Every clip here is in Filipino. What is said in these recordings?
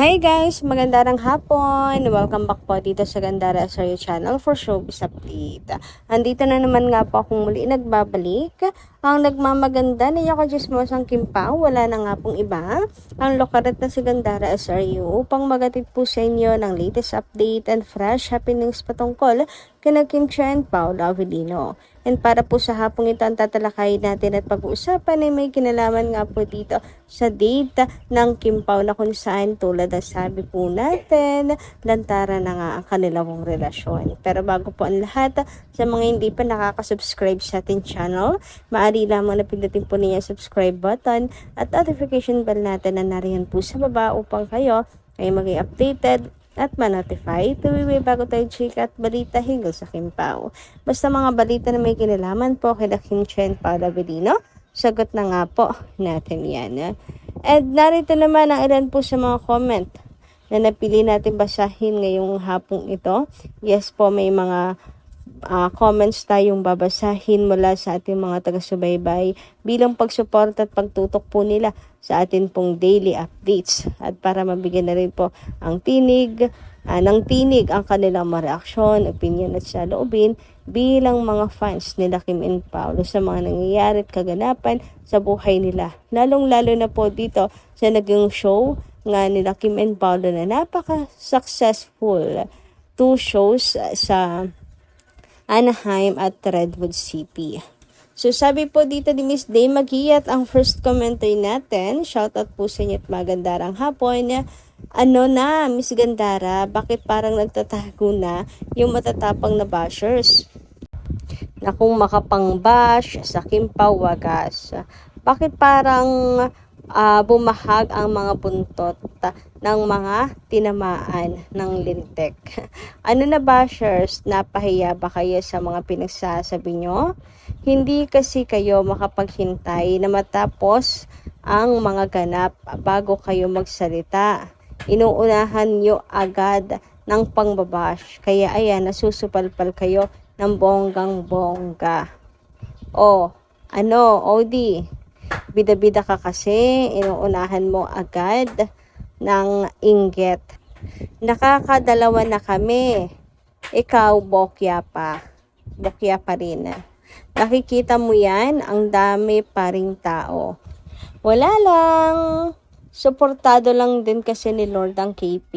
Hi guys! Magandang hapon! Welcome back po dito sa Gandara SRU channel for showbiz update. Andito na naman nga po akong muli nagbabalik. Ang nagmamaganda na Yako Chismosang Kimpaw, wala na nga pong iba. Ang lokaret na si Gandara SRU upang magatid po sa inyo ng latest update and fresh happenings patungkol kina Kim Chiu and Paolo Avellino. And para po sa hapong ito ang tatalakayin natin at pag-uusapan ay may kinalaman nga po dito sa date ng Kim Pao na kung saan tulad ng sabi po natin, lantara na nga ang kanilang relasyon. Pero bago po ang lahat, sa mga hindi pa nakaka-subscribe sa ating channel, maaari lamang na pindutin po niya subscribe button at notification bell natin na nariyan po sa baba upang kayo ay maging updated at ma-notify tuwing bago tayo chika at balita hinggil sa Kim Pao. Basta mga balita na may kinalaman po kay Kim Chiu and Paolo Avellino, sagot na nga po natin yan. At narito naman ang ilan po sa mga comment na napili natin basahin ngayong hapong ito. Yes po, may mga comments tayong babasahin mula sa ating mga taga-subaybay bilang pagsupport at pagtutok po nila sa atin pong daily updates at para mabigyan na rin po ang tinig ng tinig ang kanilang mga reaksyon, opinion at saloobin bilang mga fans nila Kim and Paolo sa mga nangyayari at kaganapan sa buhay nila. Lalong-lalo na po dito sa naging show nga nila Kim and Paolo na napaka-successful. 2 shows sa Anaheim at Redwood City. So sabi po dito ni Miss Day Magiyat ang first commenter natin. Shoutout po sa inyo at magandarang hapon. Ano na, Miss Gandara, bakit parang nagtatago na yung matatapang na bashers? Na kung makapang-bash sa Kim Pao wagas. Bakit parang bumahag ang mga buntot ng mga tinamaan ng lintik? Ano na bashers, napahiya ba kayo sa mga pinagsasabi nyo? Hindi kasi kayo makapaghintay na matapos ang mga ganap bago kayo magsalita. Inuunahan nyo agad ng pangbabash. Kaya ayan, nasusupalpal kayo ng bonggang-bongga. Odi? Bida-bida ka kasi, inuunahan mo agad ng inggit. Nakakadalawa na kami. Ikaw, bokya pa. Bokya pa rin. Nakikita mo yan, ang dami pa ring tao. Wala lang. Suportado lang din kasi ni Lord ang KP.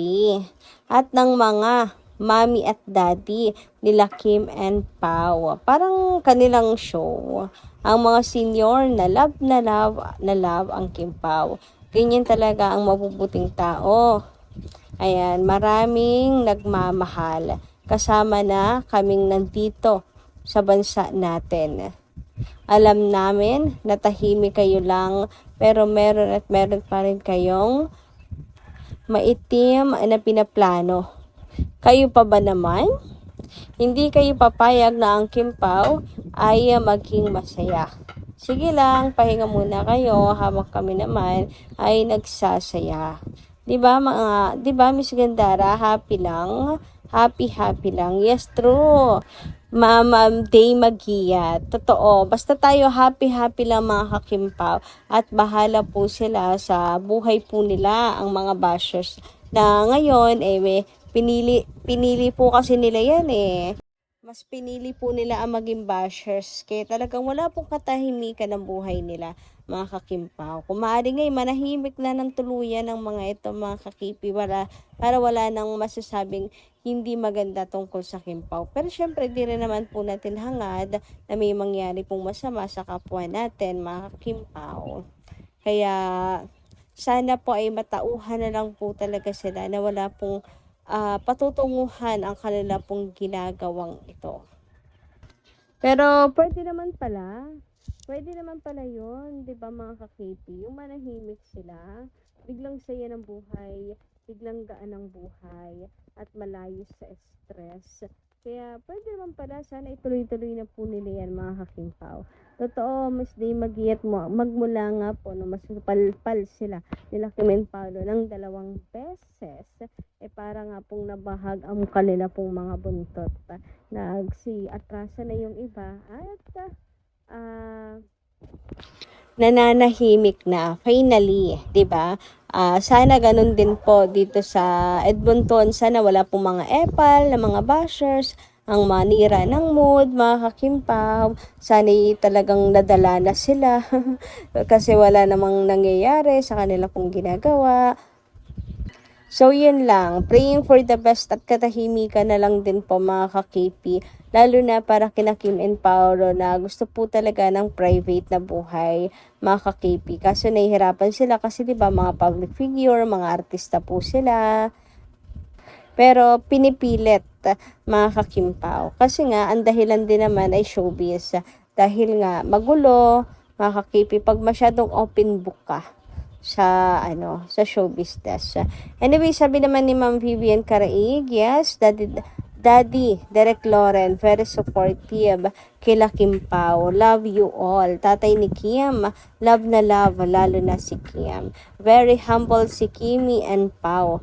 At ng mga mommy at daddy nila Kim and Pao. Parang kanilang show. Ang mga senior na love ang Kim Pao. Ganyan talaga ang mabubuting tao. Ayan, maraming nagmamahal. Kasama na kaming nandito sa bansa natin. Alam namin na tahimik kayo lang, pero meron pa rin kayong maitim na pinaplano. Kayo pa ba naman? Hindi kayo papayag na ang Kim Pao ay maging masaya. Sige lang, pahinga muna kayo habang kami naman ay nagsasaya. 'Di ba Miss Gandara, happy lang? Happy lang. Yes, true. Ma'am Day Magia. Totoo. Basta tayo happy lang mga kakimpaw. At bahala po sila sa buhay po nila ang mga bashers. Na ngayon, pinili po kasi nila yan eh. Mas pinili po nila ang maging bashers. Kaya talagang wala pong katahimikan ng buhay nila, mga kakimpaw. Kung maaari ngayon, manahimik na ng tuluyan ng mga ito, mga kakipi, para wala nang masasabing hindi maganda tungkol sa Kimpaw. Pero syempre, di rin naman po natin hangad na may mangyari pong masama sa kapwa natin, mga Kimpaw. Kaya, sana po ay matauhan na lang po talaga sila na wala pong patutunguhan ang kanila pong ginagawang ito. Pero pwede naman pala yun, di ba mga kakipi? Yung manahimik sila, biglang saya ng buhay, biglang gaan ng buhay, at malayo sa stress. Kaya pwede naman pala, sana ituloy-tuloy na po nila yan mga kakimpaw. Totoo, mas di magmula nga po no, mas palpal sila nila Kim and Paolo ng 2 beses. Para nga pong nabahag ang kanila pong mga buntot. Atrasa na yung iba at nananahimik na finally, 'di ba? Sana ganun din po dito sa Edmonton, sana wala pong mga epal na mga bashers, ang manira ng mood, mga kakimpaw. Sana'y talagang nadala na sila kasi wala namang nangyayari sa kanila pong ginagawa. So, yun lang. Praying for the best at katahimikan na lang din po mga ka-KP. Lalo na para kina Kim and Paolo na gusto po talaga ng private na buhay mga ka-KP. Kaso nahihirapan sila kasi diba mga public figure, mga artista po sila. Pero pinipilit mga kakimpaw. Kasi nga, ang dahilan din naman ay showbiz. Dahil nga magulo, mga ka-KP, pag masyadong open book ka sa show business. Anyway, sabi naman ni Ma'am Vivian Caraig, yes, Daddy Derek Loren, very supportive kila Kim Pao. Love you all. Tatay ni Kim, love na love, lalo na si Kim. Very humble si Kimi and Pao.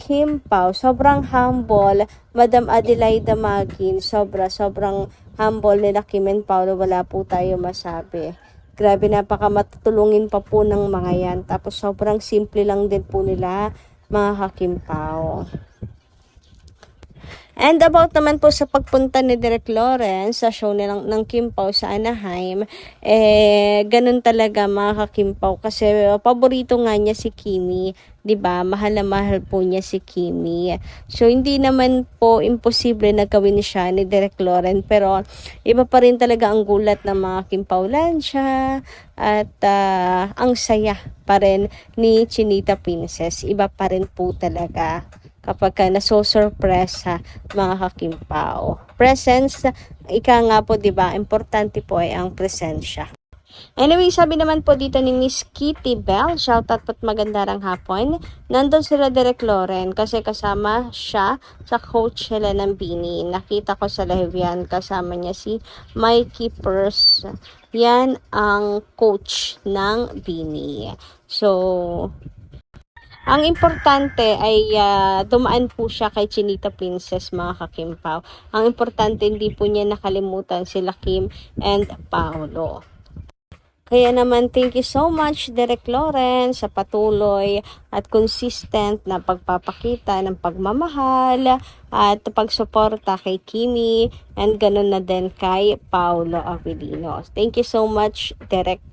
Kim Pao, sobrang humble. Madam Adelaida Magin, sobrang humble nila Kim and Pao. Wala po tayo masabi. Grabe, napaka matutulungin pa po ng mga yan. Tapos sobrang simple lang din po nila mga kakimpaw. And about naman po sa pagpunta ni Derek Lawrence sa show nilang ng Kimpaw sa Anaheim, ganun talaga mga kakimpaw kasi paborito nga niya si Kimi, 'di ba? Mahal na mahal po niya si Kimi. So hindi naman po imposible na gawin siya ni Derek Lawrence, pero iba pa rin talaga ang gulat ng mga Kimpawlan siya at ang saya pa rin ni Chinita Princess. Iba pa rin po talaga kapag ka nasosurpresa mga kakimpaw. Presence, ika nga po, diba, importante po ay ang presensya. Anyway, sabi naman po dito ni Miss Kitty Bell, shoutout po't magandang hapon. Nandun sila Derek Loren kasi kasama siya sa coach nila ng Bini. Nakita ko sa live yan, kasama niya si Mikey Purse. Yan ang coach ng Bini. So, ang importante ay dumaan po siya kay Chinita Princess mga kakimpaw. Ang importante hindi po niya nakalimutan sila Kim and Paolo. Kaya naman, thank you so much, Derek Lawrence, sa patuloy at consistent na pagpapakita ng pagmamahal at pagsuporta kay Kimi and ganun na din kay Paolo Avellino. Thank you so much, Derek.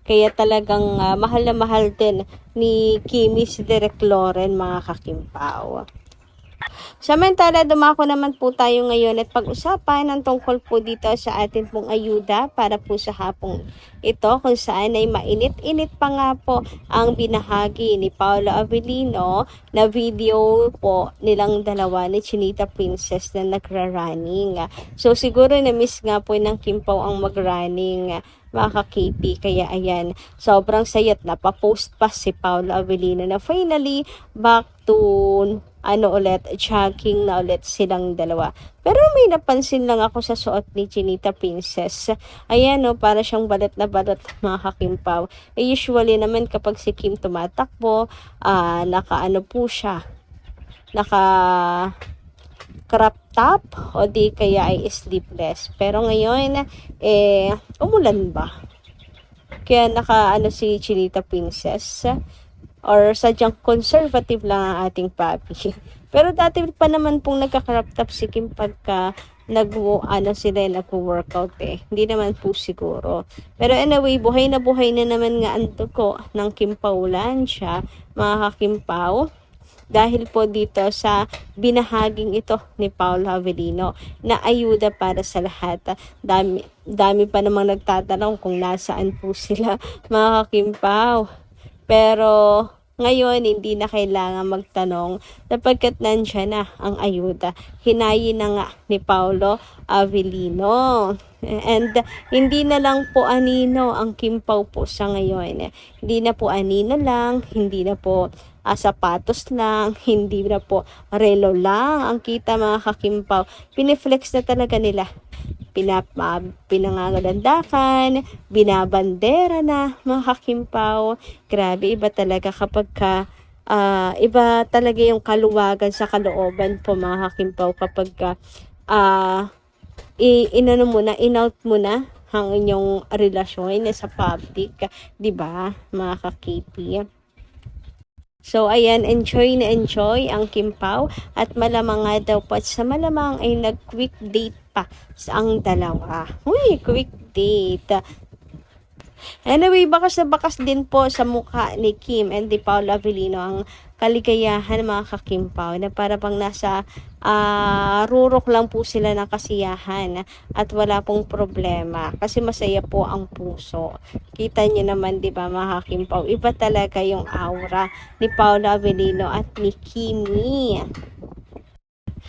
Kaya talagang mahal na mahal din ni Kimi si Derek Lawrence, mga kakimpaw. Samantala, dumako naman po tayo ngayon at pag-usapan ang tungkol po dito sa atin pong ayuda para po sa hapong ito kung saan ay mainit-init pa nga po ang binahagi ni Paolo Avellino na video po nilang dalawa ni Chinita Princess na nagra-running. So siguro na-miss nga po ng Kimpaw ang mag-running mga ka-KP. Kaya ayan, sobrang sayat na pa-post pa si Paolo Avellino na finally back to jogging na ulit silang dalawa. Pero may napansin lang ako sa suot ni Chinita Princess. Ayan para siyang balot na balot mga kakimpaw. Usually naman kapag si Kim tumatakbo, naka po siya. Naka crop top o di kaya ay sleeveless. Pero ngayon, umulan ba? Kaya naka si Chinita Princess or sadyang conservative lang ang ating papi. Pero dati pa naman pong nagka-crop top si Kim pagka nag-workout Hindi naman po siguro. Pero anyway, buhay na naman nga ang dugo ng Kimpawlan siya, mga kakimpaw. Dahil po dito sa binahaging ito ni Paolo Avellino na ayuda para sa lahat. Dami pa namang nagtatanong kung nasaan po sila, mga kakimpaw. Pero ngayon, hindi na kailangan magtanong sapagkat nandiyan na ang ayuda. Hinayin na nga ni Paolo Avellino. And hindi na lang po anino ang Kimpaw po sa ngayon. Hindi na po anino lang, hindi na po sapatos lang, hindi na po relo lang ang kita mga kakimpaw. Piniflex na talaga nila. Pinangangalandakan, binabandera na mga kakimpaw. Grabe, iba talaga kapag iba talaga yung kaluwagan sa kalooban po mga kakimpaw kapag in-out mo na ang inyong relasyon sa public, 'di ba, mga ka-KP? So, ayan, enjoy na enjoy ang Kim Pao at malamang nga daw po at sa malamang ay nag-quick date pa sa ang dalawa. Uy, quick date. Anyway, bakas na bakas din po sa mukha ni Kim and di Paolo Avellino ang kaligayahan mga ka-Kim Pao na para bang nasa rurok lang po sila ng kasiyahan at wala pong problema kasi masaya po ang puso. Kita niyo naman, di ba mga ka-Kim Pao, iba talaga yung aura ni Paolo Avellino at ni Kimi.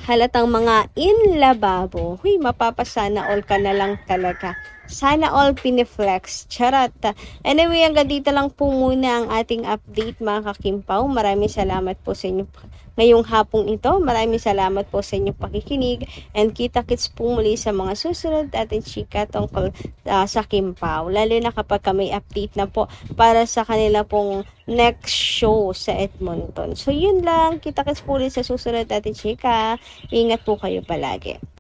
Halatang mga in lababo. Huy, mapapasana all ka na lang talaga. Sana all piniflex. Charot. Anyway, hanggang dito lang po muna ang ating update mga kakimpaw. Maraming salamat po sa inyo ngayong hapong ito. Maraming salamat po sa inyong pakikinig. And kita-kits po muli sa mga susunod ating chika tungkol sa Kimpaw. Lalo na kapag may update na po para sa kanila pong next show sa Edmonton. So, yun lang. Kita-kits po ulit sa susunod ating chika. Ingat po kayo palagi.